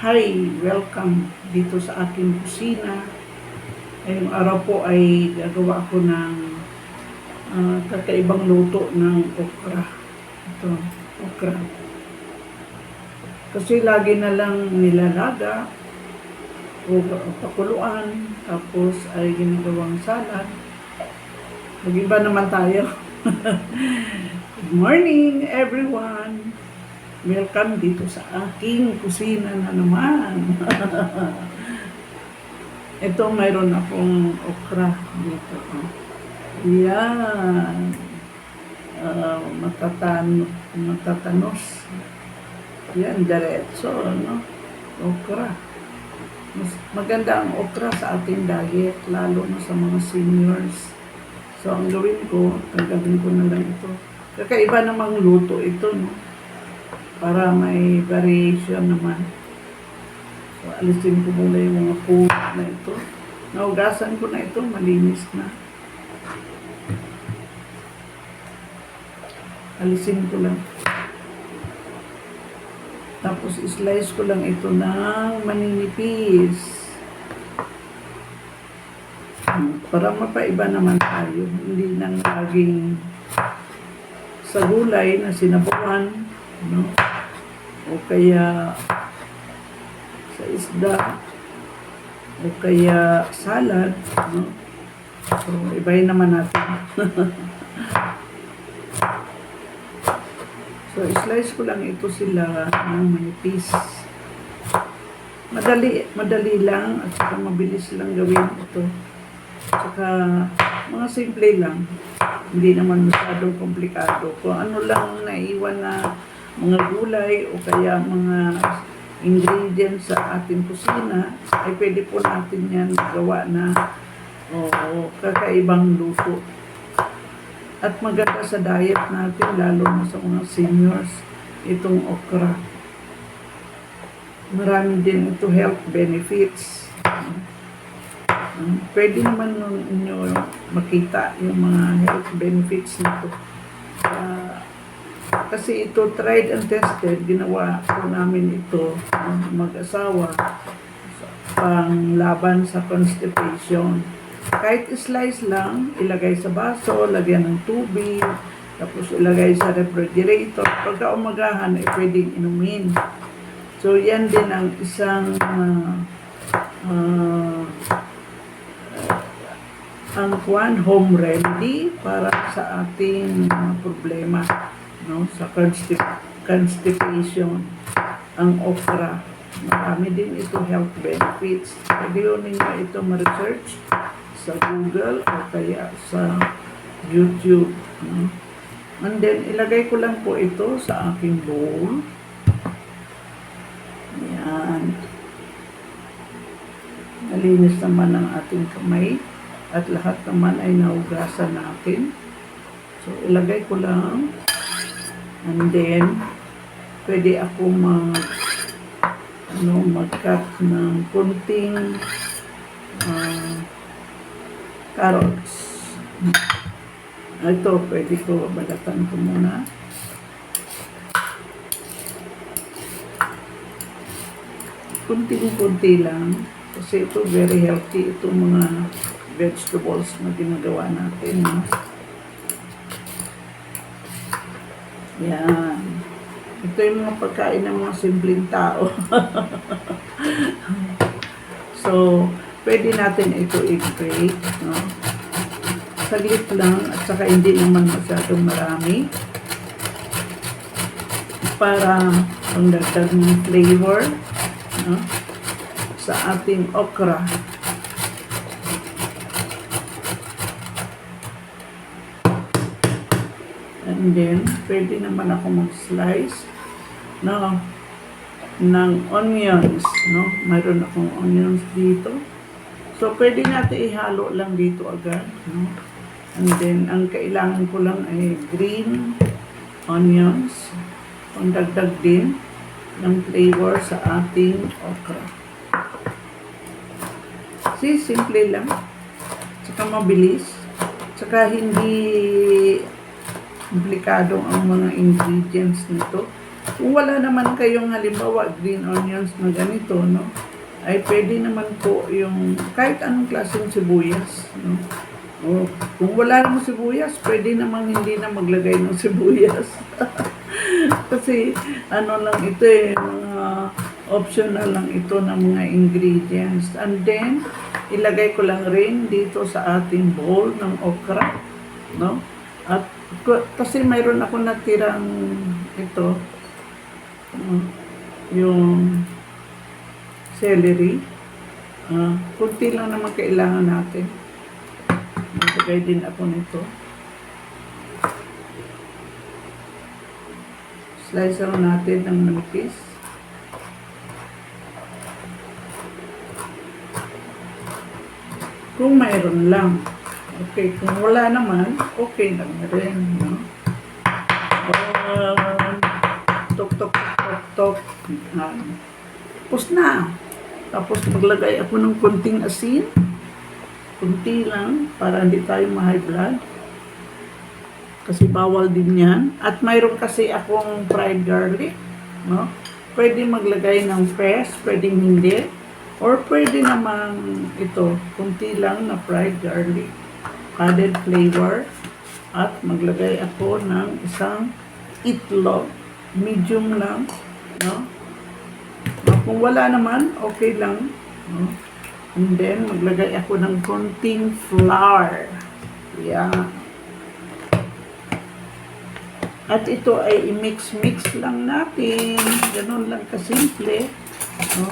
Hi! Welcome dito sa aking kusina. Ngayong araw po ay gagawa ako ng kakaibang luto ng okra. Ito, okra. Kasi lagi na lang nilalaga o pakuluan, tapos ay ginagawang salad. Mag-iba naman tayo. Good morning everyone! Welcome dito sa aking kusina na naman. Ito, mayroon akong okra dito. Yan. Matatanos. Yan, diretso, no? Okra. Maganda ang okra sa ating diet, lalo na sa mga seniors. So, ang gawin ko, gagawin ko na lang ito. Kakaiba namang luto ito, no? Para may variation naman. So, alisin ko muna yung mga food na ito. Naugasan ko na ito, malinis na. Alisin ko lang. Tapos, slice ko lang ito ng maninipis. Para mapaiba naman tayo. Hindi nang laging sa gulay na sinabuan, no? O kaya sa isda, o kaya salad, no? So, ibahin naman natin. So, slice ko lang ito sila ng manipis. Madali lang at saka mabilis lang gawin ito. Saka mga simple lang. Hindi naman masyadong komplikado. Kung ano lang naiwan na mga gulay o kaya mga ingredients sa ating kusina, ay pwede po natin yan gawa na kakaibang luto. At maganda sa diet natin, lalo na sa mga seniors, itong okra. Marami din ito health benefits. Pwede naman ninyo makita yung mga health benefits nito. Kasi ito tried and tested, ginawa po namin ito mag-asawa pang laban sa constipation. Kahit slice lang, ilagay sa baso, lagyan ng tubig, tapos ilagay sa refrigerator. Pagka umagahan, ay pwedeng inumin. So, yan din ang isang home remedy para sa ating problema, no, sa constipation. Ang okra, marami din ito health benefits. Pwede yun ninyo ito ma-research sa Google o kaya sa YouTube, no? And then ilagay ko lang po ito sa aking bowl. Ayan. Nalinis naman ang ating kamay at lahat naman ay naugasan natin. So, ilagay ko lang. And then, pwede ako mag-cut ng kunting carrots. Ito, pwede ko balatan ko muna. Kunting-kunti lang. Kasi ito, very healthy. Ito mga vegetables na ginagawa natin. No? Yan. Ito yung mga pagkain ng mga simpleng tao. So, pwede natin ito i-grate. No? Saglit lang at saka hindi naman masyadong marami. Para pangdagdag ng flavor, no, sa ating okra. And then, pwede naman ako mag-slice ng onions, no? Mayroon akong onions dito. So, pwede natin ihalo lang dito agad, no? And then, ang kailangan ko lang ay green onions. Pangdagdag din ng flavor sa ating okra. See, simple lang. Tsaka mabilis. Tsaka hindi komplikado ang mga ingredients nito. Kung wala naman kayong halimbawa green onions na ganito, no, ay pwede naman po yung kahit anong klaseng sibuyas, no. O, kung wala namang sibuyas, pwede naman hindi na maglagay ng sibuyas. Kasi ano lang ito eh, mga optional lang ito ng mga ingredients. And then, ilagay ko lang rin dito sa ating bowl ng okra, no? At kasi mayroon ako natirang ito, yung celery. Kunti lang naman kailangan natin. Maglagay din ako nito. Slice lang natin ng manipis. Kung mayroon lang. Okay, kung wala naman, okay lang na rin. No? Tok. Tapos na. Tapos maglagay ako ng konting asin. Kunti lang para hindi tayo ma-high blood. Kasi bawal din yan. At mayroon kasi akong fried garlic. No? Pwede maglagay ng fresh, pwedeng hindi. Or pwede namang ito, kunti lang na fried garlic. Added flavor. At maglagay ako ng isang itlog. Medium lang. No? Kung wala naman, okay lang. No? And then, maglagay ako ng konting flour. Yan. At ito ay i-mix-mix lang natin. Ganun lang kasimple. No?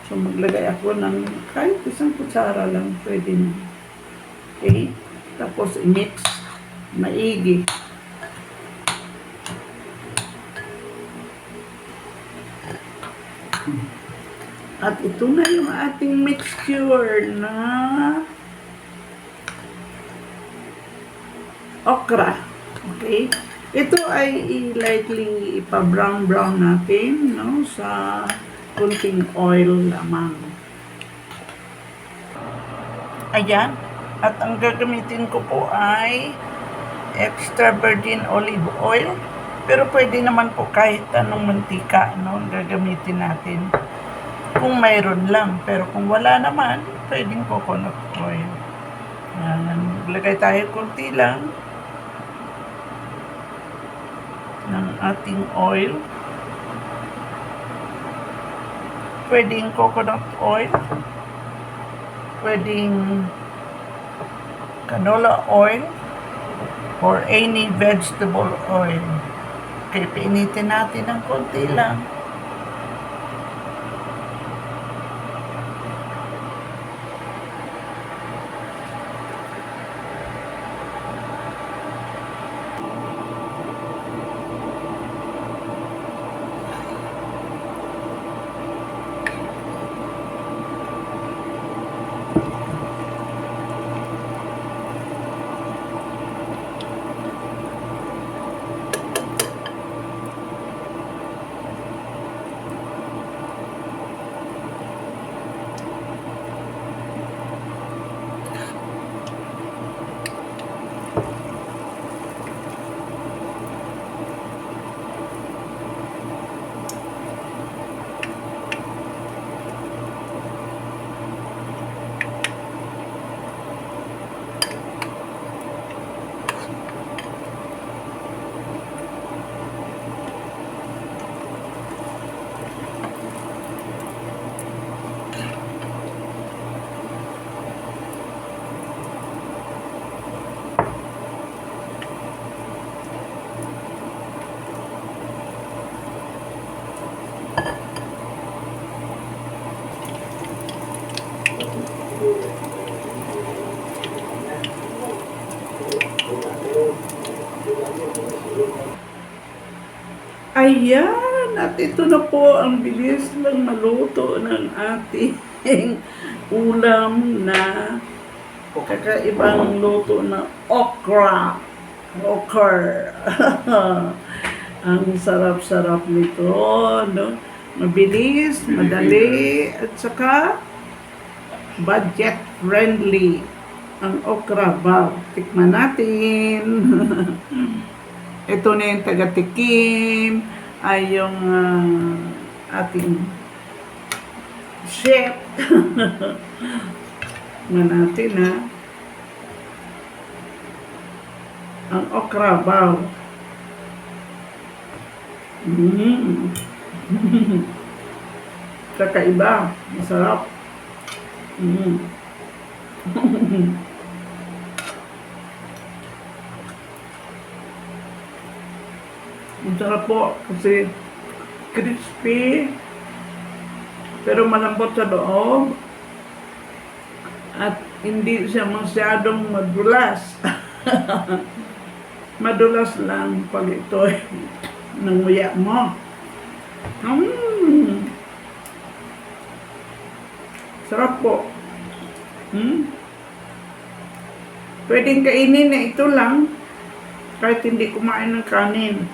So, maglagay ako ng kahit isang kutsara lang. Pwede na. Okay? Tapos, i-mix. Maigi. At ito na yung ating mixture na okra. Okay? Ito ay lightly ipa-brown natin, no, sa kunting oil lamang. Ayan. At ang gagamitin ko po ay extra virgin olive oil. Pero pwede naman po kahit anong mantika, no, gagamitin natin. Kung mayroon lang. Pero kung wala naman, pwedeng coconut oil. Maglagay tayo kunti lang ng ating oil. Pwedeng coconut oil. Pwedeng canola oil. Or any vegetable oil. Okay, painitin natin ng kunti lang. Ayan, at ito na po ang bilis lang maluto ng ating ulam na kakaibang luto na okra. Ang sarap-sarap nito, no? Mabilis, madali, at saka budget friendly ang okra bab. Tikman natin. Ito na yung taga-tikim. ay yung ating chef. Na natin ang okra bao. Kakaiba, masarap. Masarap po kasi crispy pero malambot sa loob at hindi siya masyadong madulas. Madulas lang pag ito nanguya mo. Sarap po. Pwedeng kainin na ito lang kahit hindi kumain ng kanin.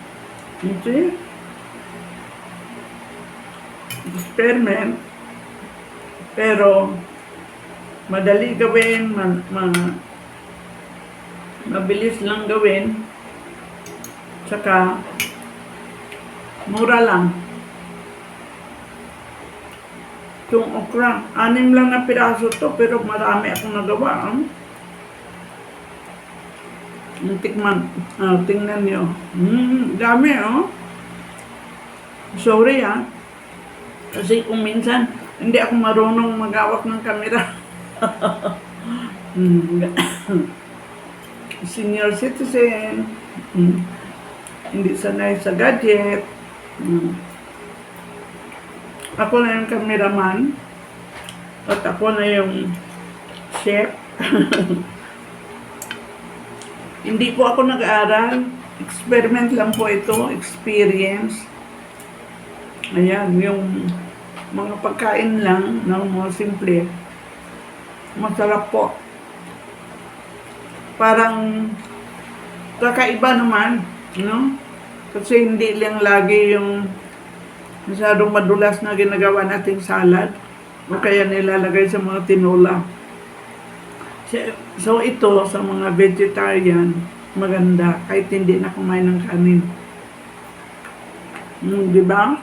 Okay? Experiment. Pero madali gawin, mabilis lang gawin. Tsaka mura lang. Itong okra, 6 lang na piraso to pero marami akong nagawa. Tikman. Tingnan nyo. Dami, Sorry, Kasi kung minsan, hindi ako marunong magawak ng kamera. Senior citizen. Hindi sanay sa gadget. Ako na yung cameraman. At ako na yung chef. Hindi po ako nag-aaral. Experiment lang po ito. Experience. Ayan, yung mga pagkain lang ng mga simple. Masarap po. Parang kakaiba naman, no? Kasi hindi lang lagi yung masyadong madulas na ginagawa nating salad o kaya nilalagay sa mga tinola. So ito sa mga vegetarian maganda kahit hindi na kumain ng kanin. Di ba?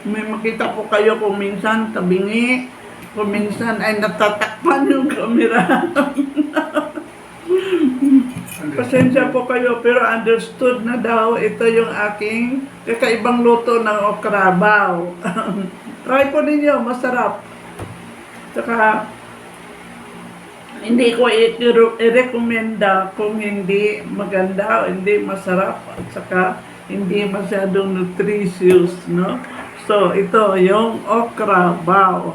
May makita po kayo kung minsan tabingi, kung minsan ay natatakpan yung camera. Pasensya po kayo pero understood na daw ito yung aking kakaibang luto ng okra bao. Try po ninyo, masarap. Saka, hindi ko i-recommenda kung hindi maganda o hindi masarap at saka hindi masyadong nutritious, no? So, ito yung okra bao.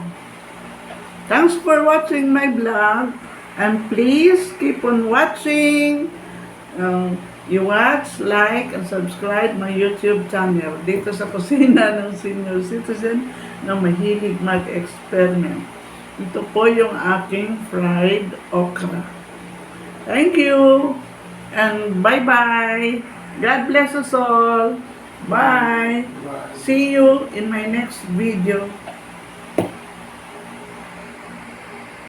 Thanks for watching my vlog and please keep on watching. You watch, like, and subscribe my YouTube channel dito sa kusina ng senior citizen na mahilig mag-experiment. Ito po yung aking fried okra. Thank you and bye-bye. God bless us all. Bye. See you in my next video.